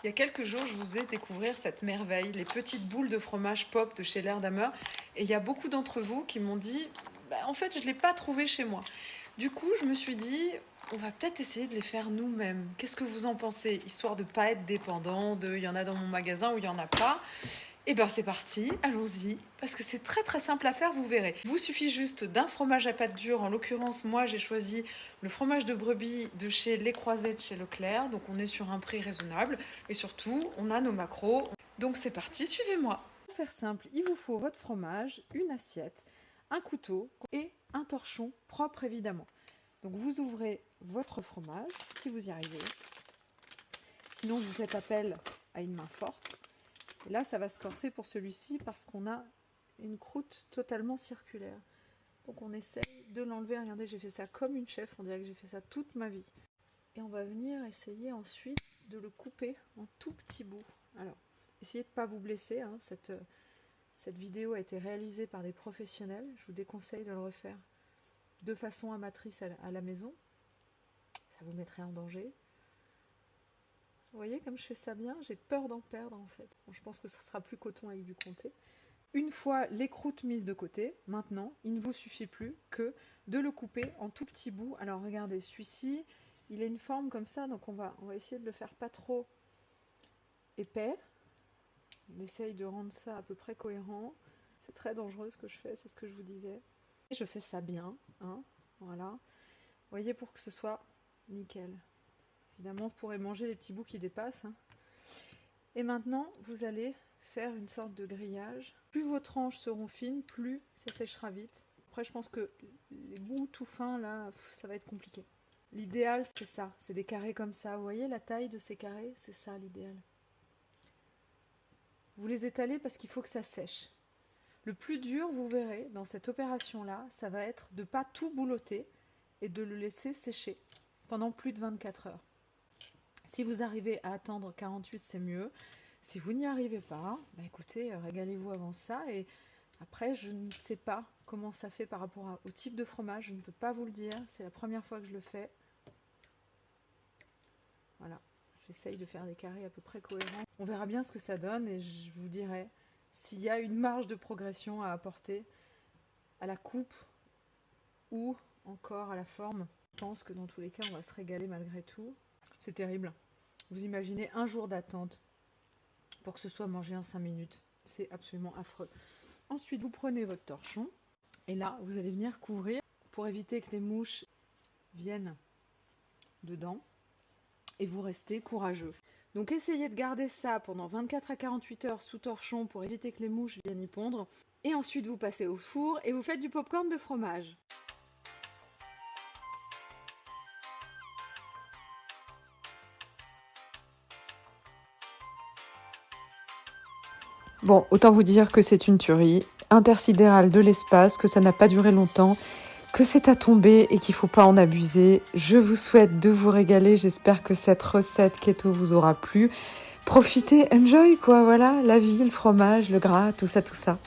Il y a quelques jours, je vous ai découvert cette merveille, les petites boules de fromage pop de chez L'Erdammer. Et il y a beaucoup d'entre vous qui m'ont dit, en fait, je ne l'ai pas trouvé chez moi. Du coup, je me suis dit, on va peut-être essayer de les faire nous-mêmes. Qu'est-ce que vous en pensez? Histoire de ne pas être dépendant de, il y en a dans mon magasin ou il n'y en a pas. Et bien c'est parti, allons-y, parce que c'est très très simple à faire, vous verrez. Il vous suffit juste d'un fromage à pâte dure, en l'occurrence moi j'ai choisi le fromage de brebis de chez Les Croisets de chez Leclerc, donc on est sur un prix raisonnable, et surtout on a nos macros. Donc c'est parti, suivez-moi. Pour faire simple, il vous faut votre fromage, une assiette, un couteau et un torchon propre évidemment. Donc vous ouvrez votre fromage, si vous y arrivez. Sinon vous faites appel à une main forte. Et là, ça va se corser pour celui-ci parce qu'on a une croûte totalement circulaire. Donc on essaye de l'enlever. Regardez, j'ai fait ça comme une chef. On dirait que j'ai fait ça toute ma vie. Et on va venir essayer ensuite de le couper en tout petits bouts. Alors, essayez de ne pas vous blesser. Hein. Cette vidéo a été réalisée par des professionnels. Je vous déconseille de le refaire de façon amatrice à la maison. Ça vous mettrait en danger. Vous voyez comme je fais ça bien, j'ai peur d'en perdre en fait. Bon, je pense que ça sera plus coton avec du comté. Une fois les croûtes mises de côté, maintenant, il ne vous suffit plus que de le couper en tout petits bouts. Alors regardez, celui-ci, il a une forme comme ça, donc on va essayer de le faire pas trop épais. On essaye de rendre ça à peu près cohérent. C'est très dangereux ce que je fais, c'est ce que je vous disais. Et je fais ça bien, hein, voilà. Vous voyez, pour que ce soit nickel. Évidemment, vous pourrez manger les petits bouts qui dépassent. Hein. Et maintenant, vous allez faire une sorte de grillage. Plus vos tranches seront fines, plus ça séchera vite. Après, je pense que les bouts tout fins, là, ça va être compliqué. L'idéal, c'est ça. C'est des carrés comme ça. Vous voyez la taille de ces carrés? C'est ça l'idéal. Vous les étalez parce qu'il faut que ça sèche. Le plus dur, vous verrez, dans cette opération-là, ça va être de ne pas tout boulotter et de le laisser sécher pendant plus de 24 heures. Si vous arrivez à attendre 48, c'est mieux. Si vous n'y arrivez pas, écoutez, régalez-vous avant ça. Et après, je ne sais pas comment ça fait par rapport au type de fromage. Je ne peux pas vous le dire. C'est la première fois que je le fais. Voilà. J'essaye de faire des carrés à peu près cohérents. On verra bien ce que ça donne et je vous dirai s'il y a une marge de progression à apporter à la coupe ou encore à la forme. Je pense que dans tous les cas, on va se régaler malgré tout. C'est terrible. Vous imaginez un jour d'attente pour que ce soit mangé en 5 minutes. C'est absolument affreux. Ensuite, vous prenez votre torchon et là, vous allez venir couvrir pour éviter que les mouches viennent dedans et vous restez courageux. Donc, essayez de garder ça pendant 24 à 48 heures sous torchon pour éviter que les mouches viennent y pondre. Et ensuite, vous passez au four et vous faites du popcorn de fromage. Bon, autant vous dire que c'est une tuerie, intersidérale de l'espace, que ça n'a pas duré longtemps, que c'est à tomber et qu'il ne faut pas en abuser. Je vous souhaite de vous régaler, j'espère que cette recette keto vous aura plu. Profitez, enjoy quoi, voilà, la vie, le fromage, le gras, tout ça, tout ça.